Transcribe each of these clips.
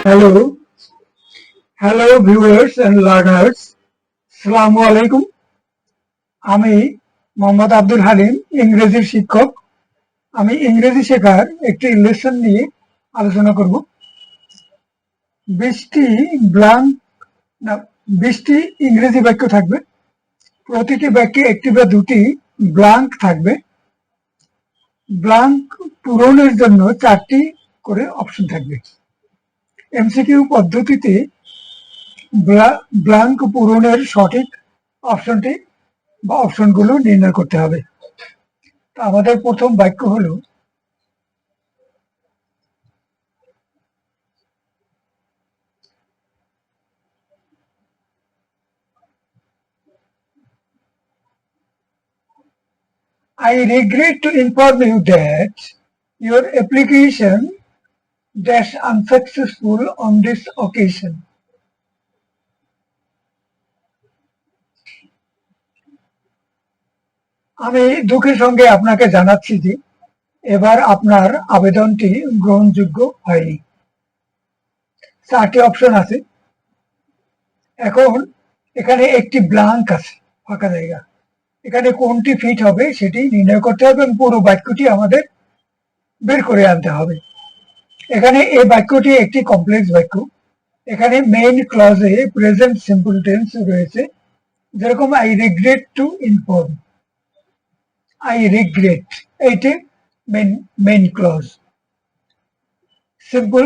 Hello, hello viewers and learners, আসসালামু আলাইকুম। আমি মোহাম্মদ আব্দুল হালিম, ইংরেজির শিক্ষক। আমি ইংরেজি শেখার একটি লেসন নিয়ে আলোচনা করব। 20টি ব্ল্যাঙ্ক না 20টি ইংরেজি বাক্য থাকবে। প্রতিটি বাক্যে একটি বা দুটি ব্ল্যাঙ্ক থাকবে। ব্ল্যাঙ্ক পূরণের জন্য 4টি করে অপশন থাকবে। এমসিকিউ পদ্ধতিতে ব্ল্যাঙ্ক পূরণের সঠিক অপশনটি বা অপশনগুলো নির্ণয় করতে হবে। তো আমাদের প্রথম বাক্য হলো, I regret to inform you that your application dash unsuccessful on this occasion. আমি দুঃখের সঙ্গে আপনাকে জানাচ্ছি যে এবার আপনার আবেদনটি গ্রহণযোগ্য হয়নি। 4টি অপশন আছে। এখন এখানে একটি ব্ল্যাঙ্ক আছে, ফাঁকা জায়গা। এখানে কোনটি ফিট হবে সেটি নির্ণয় করতে হবে এবং পুরো বাক্যটি আমাদের বের করে আনতে হবে। এখানে এই বাক্যটি একটি কমপ্লেক্স বাক্য। এখানে মেইন ক্লজে প্রেজেন্ট সিম্পল টেন্স রয়েছে, যেরকম I regret to inform, I regret, এইটি main clause. Simple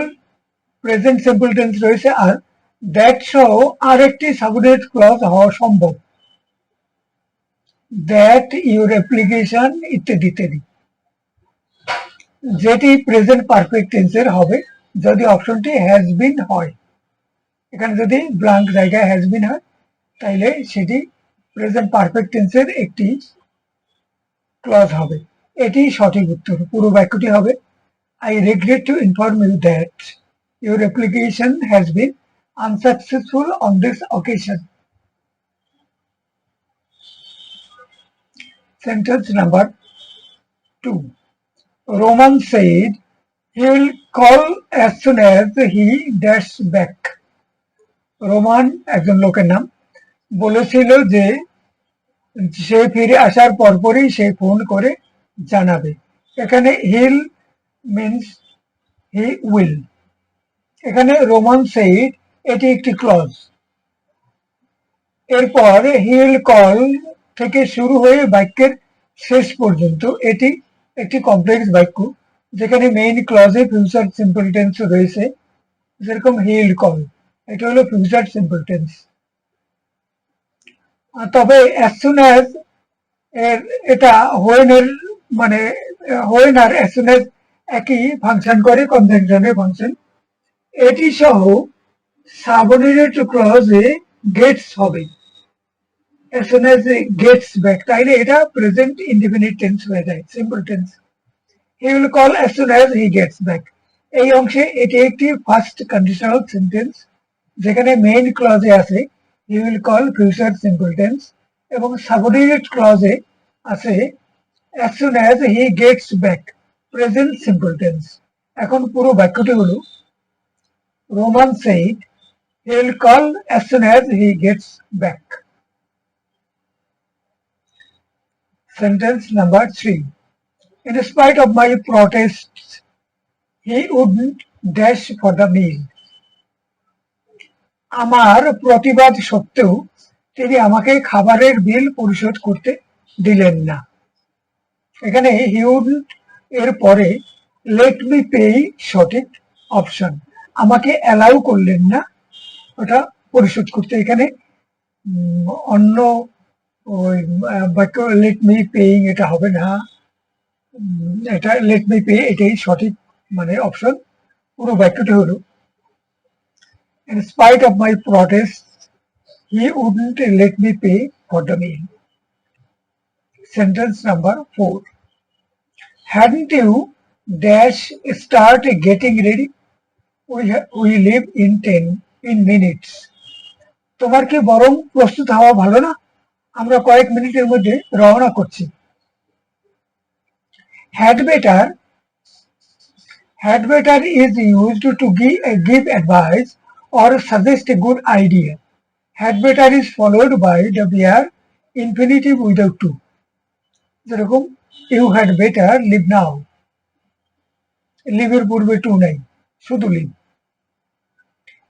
present simple tense রয়েছে, আর দ্যাট সহ আরেকটি সাবঅর্ডিনেট ক্লজ হওয়া সম্ভব, দ্যাট ইউর অ্যাপ্লিকেশন ইত্যাদি ইত্যাদি, যেটি প্রেজেন্ট পারফেক্ট টেন্সের হবে যদি অপশনটি হ্যাজ বিন হয়। এখানে যদি ব্ল্যাঙ্ক জায়গায় হ্যাজ বিন হয় তাইলে সেটি প্রেজেন্ট পারফেক্ট টেন্সের একটি ক্লজ হবে। এটি সঠিক উত্তর। পুরো বাক্যটি হবে, I regret to inform you that your application has been unsuccessful on this occasion. Sentence number 2. Roman said he will call as soon as he dash back. Roman একজন লোকের নাম, বলেছিল যে সে ফিরে আসার পরপরই সে ফোন করে জানাবে। এখানে হিল মিন্স হি উইল। এখানে রোমান সেইড, এটি একটি ক্লজ। এরপর হি উইল কল থেকে শুরু হয়ে বাক্যের শেষ পর্যন্ত এটি একটি কমপ্লেক্স বাক্য, যেখানে মেইন ক্লজে ফিউচার সিম্পল টেন্স রয়েছে, যেরকম হি উইল কল, এটা হলো ফিউচার সিম্পল টেন্স। তবে অ্যাজ সুন অ্যাজ এটা হোয়েন এর মানে হোয়েন আর অ্যাজ সুন অ্যাজ একই ফাংশন করে, কনজাংশনের ফাংশন। এটি সহ সাবঅর্ডিনেট ক্লজে গেটস হবে, as soon as gets back, তাইলে এটা প্রেজেন্ট ইনডিফিনিট টেন্স হয়ে যায়, simple tense. he will call as soon as he gets back, এই অংশে এটি একটি ফার্স্ট কন্ডিশনাল সেন্টেন্স, যেখানে মেইন ক্লজে আছে he will call future simple tense এবং সাবঅর্ডিনেট ক্লজে আছে as soon as he gets back, present simple tense. এখন পুরো বাক্যটি হলো, Roman said he will call as soon as he gets back. Sentence number 3. In spite of my protests, he wouldn't dash for the meal. আমার প্রতিবাদ সত্ত্বেও তিনি আমাকে খাবারের বিল পরিশোধ করতে দিলেন না। এখানে he wouldn't এর পরে let me pay সঠিক অপশন। আমাকে অ্যালাউ করলেন না ওটা পরিশোধ করতে। এখানে অন্য ওই বাক্য লেট মি পেইং এটা হবে না, এটা লেট মি পে এটাই সঠিক মানে অপশন। পুরো বাক্যটি হলো, in spite of my protests he wouldn't let me pay for the meal. Sentence number 4. Hadn't you dash start getting ready, we leave in minutes. তোমার কি বরং প্রস্তুত হওয়া ভালো না, আমরা কয়েক মিনিটের মধ্যে রওনা করছি। had better Had better is used to give advice or suggest a good idea. Had better is followed by WR infinitive without to. যেরকম you had better live now. লিভের পূর্বে টু নাই, শুধু লিভ।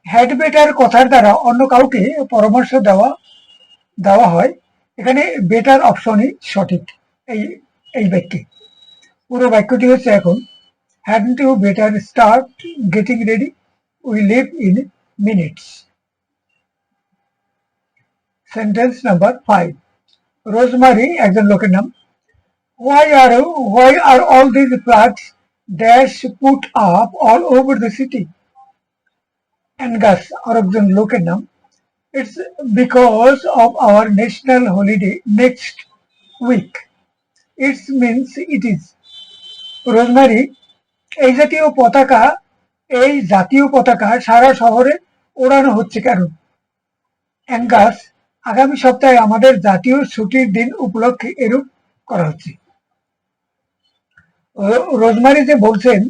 হ্যাড বেটার কথার দ্বারা অন্য কাউকে পরামর্শ দেওয়া হয়, এখানে বেটার অপশনই সঠিক এই এই বাক্যে। পুরো বাক্যটি হচ্ছে এখন, hadn't you better start getting ready? We leave in minutes. Sentence number 5। রোজমারি একজন লোকের নাম। Why are all these flags dash put up all over the city? Angus আরেকজন লোকের নাম। It's because of our national holiday next week. It means it is. রোজমারি এই জাতীয় পতাকা সারা শহরে ওড়ানো হচ্ছে কেন? অ্যাঙ্গাস আগামী সপ্তাহে আমাদের জাতীয় ছুটির দিন উপলক্ষে এরূপ করা হচ্ছে। রোজমারি যে বলছেন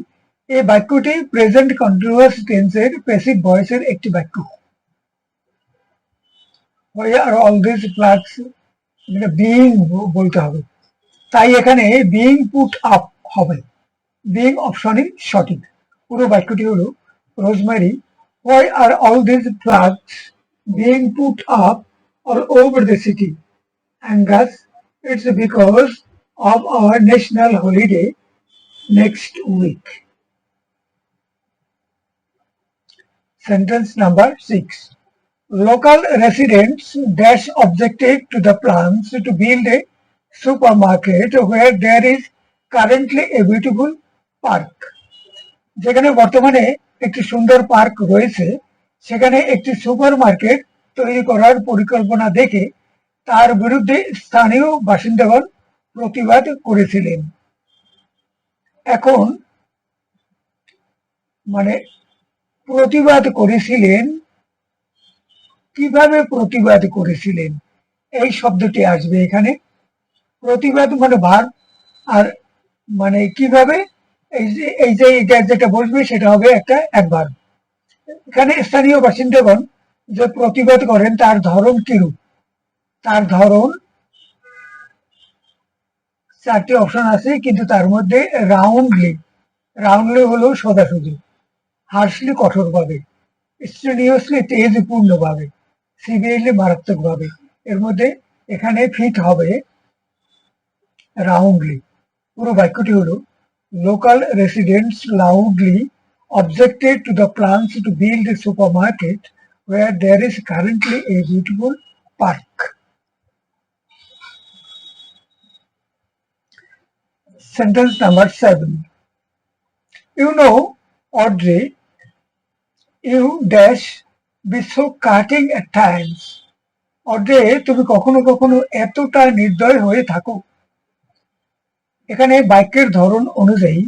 এই বাক্যটি প্রেজেন্ট কন্টিনিউয়াস টেন্সের প্যাসিভ ভয়েসের একটি বাক্য। Why are all these flags being বলতে হবে, তাই এখানে being put up হবে, being অপশনই সঠিক। পুরো বাক্যটি হলো, রোজমারি why are all these flags being put up all over the city? Angus it's because of our national holiday next week. Sentence number 6. Local residents dash objected to the plans to build a supermarket where there is currently a beautiful park. যেখানে বর্তমানে একটি সুন্দর park রয়েছে, সেখানে একটি super market তৈরি করার পরিকল্পনা দেখে তার বিরুদ্ধে স্থানীয় বাসিন্দাগণ প্রতিবাদ করেছিলেন। এখন প্রতিবাদ করেছিলেন, কিভাবে প্রতিবাদ করেছিলেন এই শব্দটি আসবে এখানে। প্রতিবাদ ভার্ব, আর কিভাবে এই যে এটা যেটা বসবে সেটা হবে একটা অ্যাডভার্ব। এখানে স্থানীয় বাসিন্দাগণ যে প্রতিবাদ করেন তার ধরন কিরূপ? তার ধরন চারটি অপশন আছে, কিন্তু তার মধ্যে রাউন্ডলি হলো সোজাসুজি, হার্শলি কঠোরভাবে, স্ট্রেনিয়াসলি তেজপূর্ণভাবে, সিভিয়ারলি মারাত্মকভাবে। এর মধ্যে এখানে ফিট হবে রাউন্ডলি। পুরো বাক্যটি হলো, local residents loudly objected to the plans to build a supermarket where there is currently a beautiful park. Sentence number 7. You know, Audrey, you dash be so cutting at times. Audrey, তুমি কখনো কখনো এতটা নির্দয় হয়ে থাকো। এখানে বাক্যের ধরন অনুযায়ী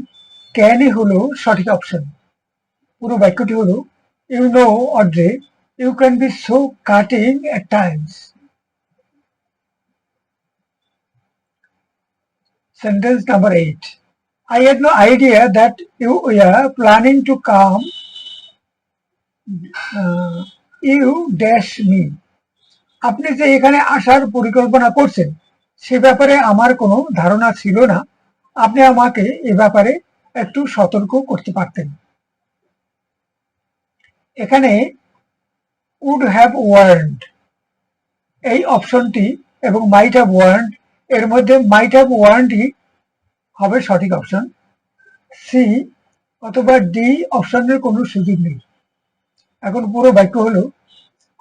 ক্যানই হলো সঠিক অপশন। পুরো বাক্যটি হলো, you know Audrey you can be so cutting at times. Sentence number 8. I had no idea that you were planning to come. You dash me. আপনি যে এখানে আসার পরিকল্পনা করছেন সে ব্যাপারে আমার কোনো ধারণা ছিল না। আপনি আমাকে এ ব্যাপারে একটু সতর্ক করতে পারতেন। এখানে would have warned এই অপশনটি এবং might have warned, এর মধ্যে might have warned হবে সঠিক অপশন। সি অথবা ডি অপশনের কোনো সুযোগ নেই। এখন পুরো বাক্য হলো,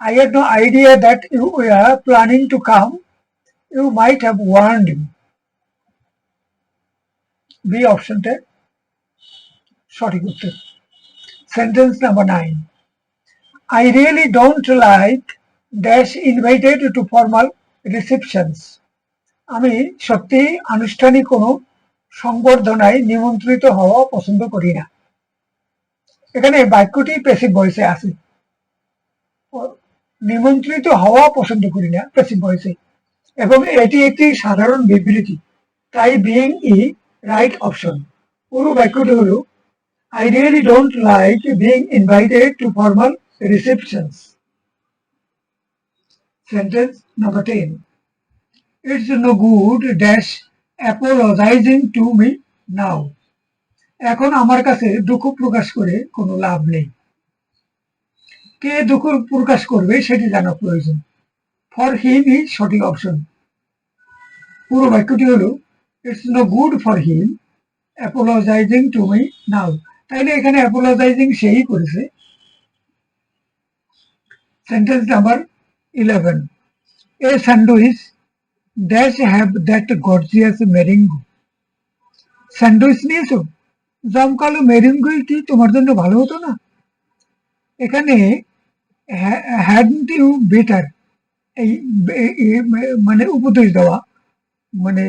I had no idea that you were planning to come. You might have warned me. B অপশনটা সঠিক উত্তর। Sentence number 9. I really don't like dash invited to formal receptions. আমি সত্যি আনুষ্ঠানিক কোনো সংবর্ধনায় নিমন্ত্রিত হওয়া পছন্দ করি না। এখানে বাক্যটি প্যাসিভ ভয়েসে আছে, নিমন্ত্রিত হওয়া পছন্দ করি না প্যাসিভ ভয়েসে, এবং এটি একটি সাধারণ বিবৃতি, তাই বিইং রাইট অপশন। পুরো বাক্যটি হলো, I really don't like being invited to formal receptions. Sentence number 10. It's no good dash apologizing to me now. এখন আমার কাছে দুঃখ প্রকাশ করে কোনো লাভ নেই। কে দুঃখ প্রকাশ করবে সেটি জানা প্রয়োজন। ফর হিম ই সঠিক অপশন। পুরো বাক্যটি হলো it's no good for him apologising to me now. তাইলে এখানে অ্যাপোলোজাইজিং সেই করেছে। Sentence number 11. A sandwich dash have that gorgeous meringue. Sandwich নিয়েছো, জমকালো মেরিঙ্গোই কি তোমার জন্য ভালো হতো না? এখানে হ্যাডন্ট ইউ বেটার, এই মানে উপদেশ দেওয়া, মানে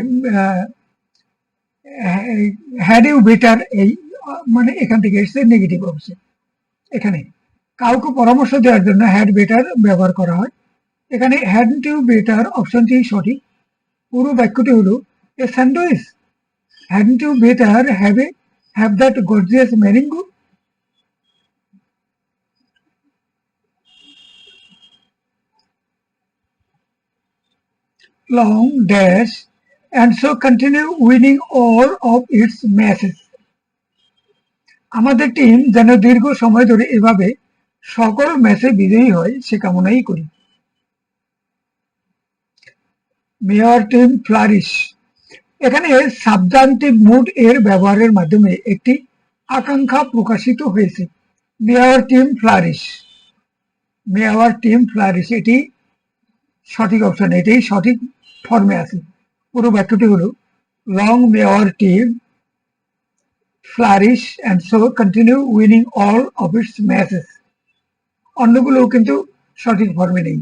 হ্যাড ইউ বেটার, এই মানে এখান থেকে এসছে নেগেটিভ অবস্থা। এখানে কাউকে পরামর্শ দেওয়ার জন্য হ্যাড বেটার ব্যবহার করা হয়। এখানে হ্যাডন্ট ইউ বেটার অপশনটি সঠিক। পুরো বাক্যটি হলো a sandwich hadn't you better have that gorgeous meringue. long dash and so continue winning all of its matches. আমাদের টিম যেন দীর্ঘ সময় ধরে এভাবে সকল ম্যাচে বিজয়ী হয় সে কামনাই করি। Mayor team flourish. এখানে সাবজান্টিভ মুড এর ব্যবহারের মাধ্যমে একটি আকাঙ্ক্ষা প্রকাশিত হয়েছে। Mayor team flourish, mayor team flourish এটি সঠিক অপশন, এটাই সঠিক ফর্মে আছে। পুরো বাক্যটি হলো long mayor team flourish and so continue winning all of its matches. অন্যগুলো কিন্তু সঠিক ফর্মে নেই।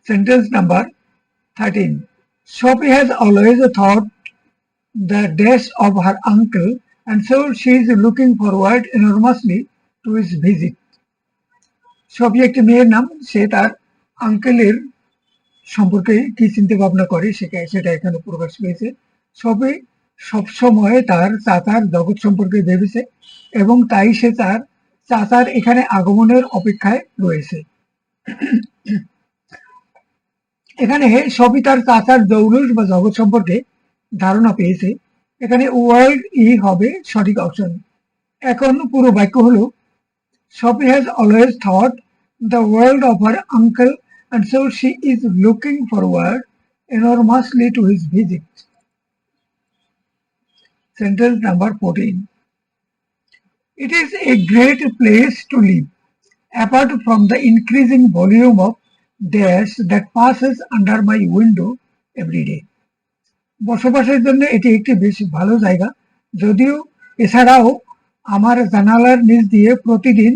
Sentence number 13. Sophie has always thought the dash of her uncle and so she is looking forward enormously to his visit. Sophie একটি মেয়ের নাম, সে তার আঙ্কেলের সম্পর্কে কি চিন্তা ভাবনা করে সেটা এখানে প্রকাশ পেয়েছে। সফি সবসময় তার চাচার জগৎ সম্পর্কে ভেবেছে এবং তাই সে তার চাচার এখানে আগমনের অপেক্ষায় রয়েছে। এখানে সফি তার চাচার জৌলুস বা জগৎ সম্পর্কে ধারণা পেয়েছে। এখানে ওয়ার্ল্ড ই হবে সঠিক অপশন। এখন পুরো বাক্য হলো Sophie has always thought the world of her uncle and so she is looking forward enormously to his visit. Sentence number 14. It is a great place to live, apart from the increasing volume of dash that passes under my window every day. বসবাসের জন্য এটি একটি বেশ ভালো জায়গা, যদিও এছাড়াও আমার জানালার নিচ দিয়ে প্রতিদিন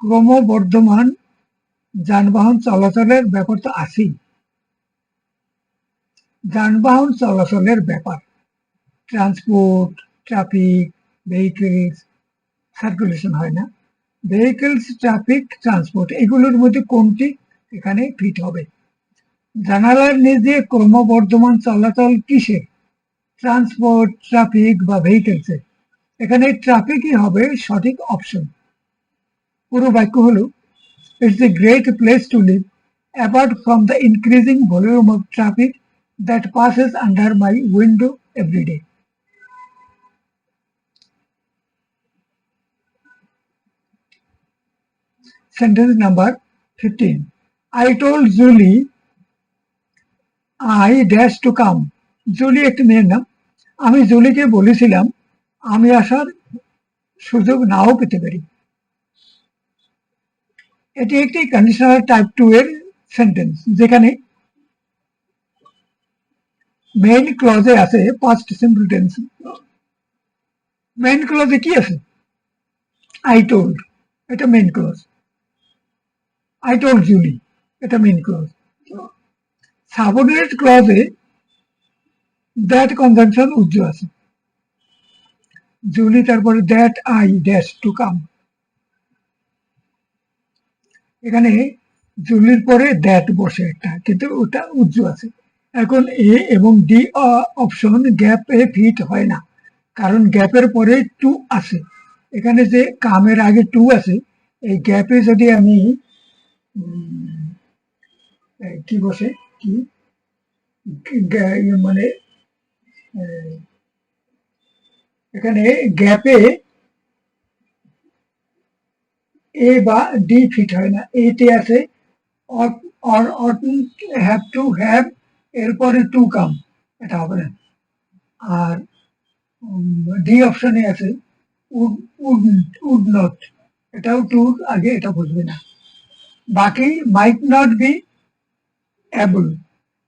ক্রমবর্ধমান যানবাহন চলাচলের ব্যাপার তো আছেই। যানবাহন চলাচলের ব্যাপার, ট্রান্সপোর্ট, ট্রাফিক, ভেহিকেলস, সার্কুলেশন হয় না, ভেহিকেলস, ট্রাফিক, ট্রান্সপোর্ট, এগুলোর মধ্যে কোনটি এখানে ফিট হবে? জানালার নিচ দিয়ে ক্রমবর্ধমান চলাচল কিসের? ট্রান্সপোর্ট, ট্রাফিক বা ভেহিকেলসের। এখানে ট্রাফিকই হবে সঠিক অপশন। পুরো বাক্য হলো it's a great place to live apart from the increasing volume of traffic that passes under my window every day. Sentence number 15. I told Julie I dash to come. Julie একটি মেয়ের নাম। আমি জুলিকে বলেছিলাম আমি আসার সুযোগ নাও পেতে পারি। এটি একটি কন্ডিশনাল টাইপ 2 এর সেন্টেন্স, যেখানে মেইন ক্লজে আছে পাস্ট সিম্পল টেন্স। মেইন ক্লজে কি আছে? আই টোল্ড, এটা main clause. I told Julie, এটা মেইন ক্লজ। সাবঅর্ডিনেট ক্লজে দ্যাট কনজাংশন উজ্জ্ব আছে। জুলি তারপরে that I dash to come. এখানে জুলির পরে দ্যাট বসে একটা, কিন্তু ওটা উজ্জ্ব আছে। এখন এ এবং ডি অপশন গ্যাপ এ ফিট হয় না, কারণ গ্যাপের পরে টু আছে, এখানে যে কামের আগে টু আছে, এই গ্যাপে যদি আমি কি বসে কি মানে এখানে গ্যাপে এ বা ডি ফিট হয় না, এতে আছে হ্যাভ টু হ্যাভ, এরপরে টু কাম, এটা হবে না। আর ডি অপশনে আছে উড উড উড নট, এটাও টু আগে, এটা বুঝবে না। বাকি মাইট নট বি অ্যাবল,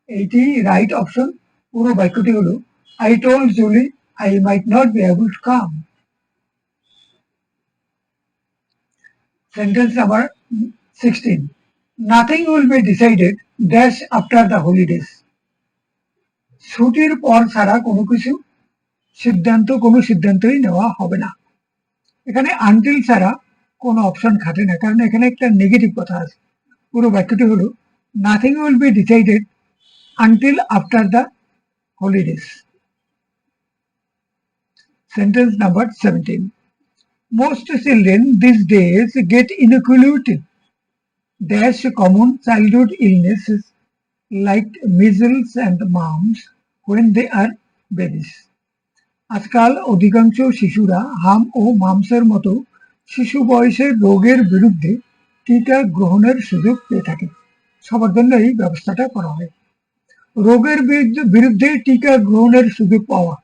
এইটি রাইট অপশন। পুরো বাক্যটি হলো I told Julie I might not be able to come. Sentence number 16, nothing will be decided dash after the holidays. ছুটির পর ছাড়া কোনো সিদ্ধান্তই নেওয়া হবে না। এখানে আনটিল ছাড়া কোনো অপশন খাটে না, কারণ এখানে একটা নেগেটিভ কথা আছে। পুরো বাক্যটি হলো nothing will be decided until after the holidays. Sentence number 17, most children these days get inoculated dash common childhood illnesses like measles and mumps when they are babies. আজকাল অধিকাংশ শিশুরা হাম ও মামসের মতো শিশু বয়সের রোগের বিরুদ্ধে টিকা গ্রহণের সুযোগ পেয়ে থাকে। সবার জন্য এই ব্যবস্থাটা করা হয়। রোগের বিরুদ্ধে টিকা গ্রহণের সুযোগ পাওয়া,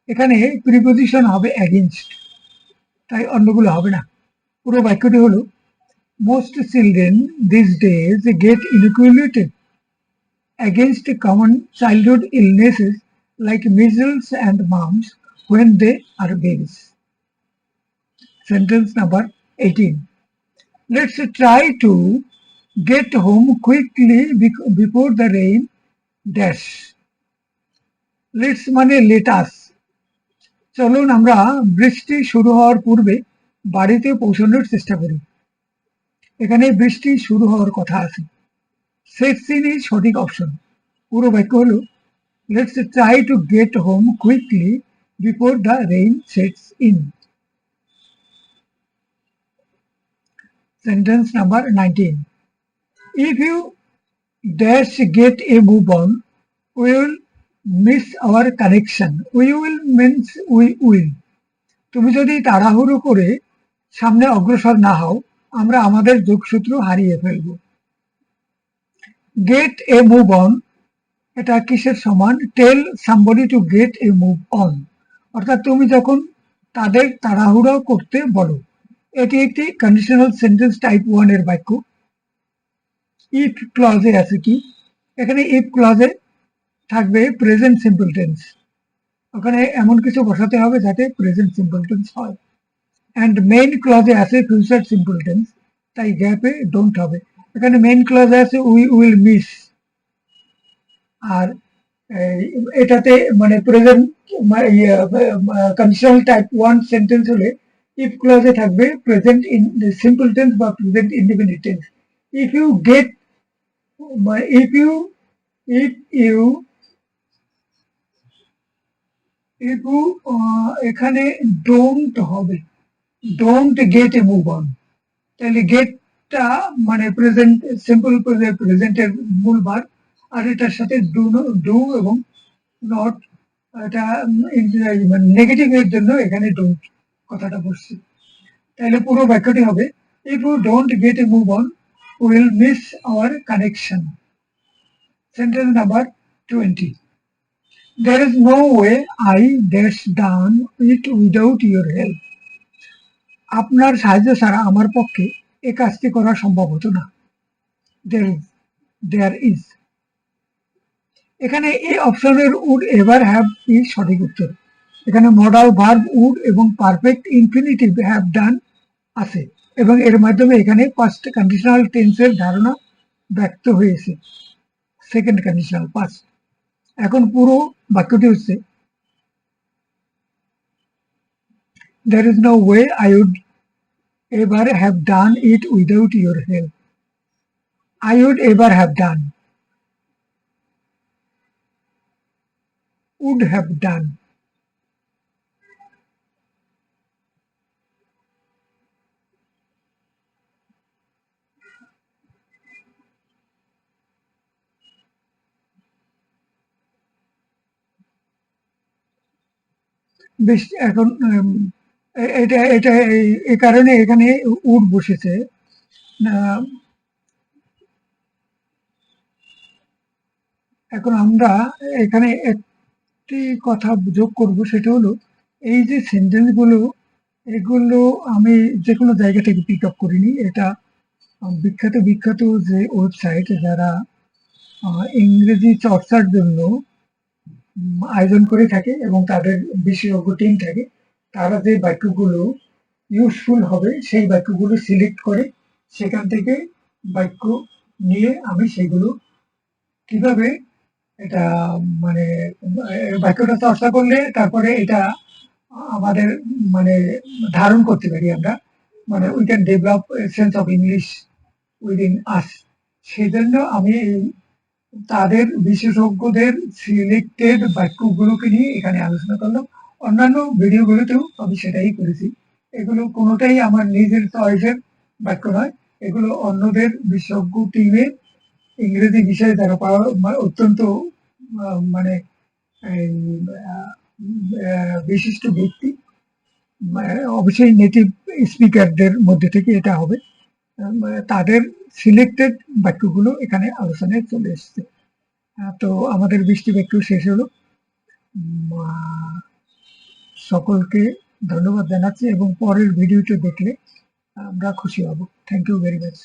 এখানে প্রিপোজিশন হবে অ্যাগেনস্ট, তাই অন্যগুলো হবে না। পুরো বাক্যটি হলো most children these days get inoculated against common childhood illnesses like measles and mumps when they are babies. Sentence number 18, let's try to get home quickly before the rain dash. Let's মানে let us, চলুন আমরা বৃষ্টি শুরু হওয়ার পূর্বে বাড়িতে পৌঁছানোর চেষ্টা করি। এখানে বৃষ্টি শুরু হওয়ার কথা আছে, সেটস ইন ইজ সঠিক অপশন। পুরো বাক্য হলো let's try to get home quickly before the rain sets in. Sentence number 19, if you dash get a move on we will miss our connection. We will means we will, তুমি যদি তাড়াহুড়ো করে সামনে অগ্রসর না হও আমরা আমাদের যোগসূত্র হারিয়ে ফেলব। গেট এ মুভ অন, এটা কিসের সমান? Tell somebody to get a move on, অর্থাৎ তুমি যখন তাদের তাড়াহুড়ো করতে বলো। এটি একটি কন্ডিশনাল সেন্টেন্স টাইপ 1 এর বাক্য। ইফ ক্লজে আছে কি? এখানে ইফ ক্লজে থাকবে প্রেজেন্ট সিম্পল টেন্স, ওখানে এমন কিছু বসাতে হবে যাতে প্রেজেন্ট সিম্পল টেন্স হয়। অ্যান্ড মেইন ক্লজে আছে ফিউচার সিম্পল টেন্স, তাই গ্যাপে ডোন্ট হবে। এখানে মেইন ক্লজে আছে উই উইল মিস, আর এটাতে মানে প্রেজেন্ট কন্ডিশনাল টাইপ 1 সেন্টেন্স হলে ইফ ক্লজে থাকবে প্রেজেন্ট ইন সিম্পল টেন্স বা present indefinite tense. If you get, if you এখানে ডোন্ট হবে, don't get a move on, তাহলে গেটটা মানে প্রেজেন্ট সিম্পল প্রেজেন্টের মূল ভার্ব, আর এটার সাথে ডু এবং নট, এটা নেগেটিভ এর জন্য এখানে ডোন্ট কথাটা বসছে। তাহলে পুরো বাক্যটি হবে if you don't get a move on will miss our connection. Sentence number 20, there is no way I dash done it without your help. আপনার সাহায্য ছাড়া আমার পক্ষে এ কাজটি করা সম্ভব হতো না। there is, এখানে এই অপশনের উড এভার হ্যাভ ইজ সঠিক উত্তর। এখানে মডাল ভার্ব উড এবং পারফেক্ট ইনফিনিটিভ হ্যাভ ডান আছে এবং এর মাধ্যমে এখানে পাস্ট কন্ডিশনাল টেন্সের ধারণা ব্যক্ত হয়েছে, সেকেন্ড কন্ডিশনাল পাস্ট। এখন পুরো বাক্যটি হচ্ছে there is no way I would ever have done it without your help. I would ever have done, would have done, বেশ এখন এটা এটা এই কারণে এখানে উট বসেছে। আহ, এখন আমরা এখানে একটি কথা যোগ করব, সেটা হলো এই যে সেন্টেন্স গুলো, এগুলো আমি যে কোনো জায়গা থেকে পিক আপ করিনি। এটা বিখ্যাত বিখ্যাত যে ওয়েবসাইট, যারা ইংরেজি চর্চার জন্য আয়োজন করে থাকে এবং তাদের বিশেষজ্ঞ টিম থাকে, তারা যে বাক্যগুলো ইউজফুল হবে সেই বাক্যগুলো সিলেক্ট করে সেখান থেকে বাক্য নিয়ে আমি সেগুলো কিভাবে এটা মানে বাক্যটা চর্চা করলে তারপরে এটা আমাদের মানে ধারণ করতে পারি আমরা, মানে we can develop sense of English within us. সেই জন্য আমি তাদের বিশেষজ্ঞদের সিলেক্টেড বাক্যগুলোকে নিয়ে এখানে আলোচনা করলাম। অন্যান্য ভিডিওগুলোতেও আমি সেটাই করেছি। এগুলো কোনোটাই আমার নিজের চয়েসের বাক্য নয়, এগুলো অন্যদের বিশেষজ্ঞ টিমের ইংরেজি বিষয়ে যারা অত্যন্ত মানে এই, বিশিষ্ট ব্যক্তি, অবশ্যই নেটিভ স্পিকারদের মধ্যে থেকে এটা হবে। তাদের সিলেক্টেড বাক্যগুলো এখানে আলোচনায় চলে এসছে। তো আমাদের বৃষ্টি বাক্য শেষ হলো। সকলকে ধন্যবাদ জানাচ্ছি এবং পরের ভিডিওটি দেখলে আমরা খুশি হব। Thank you very much.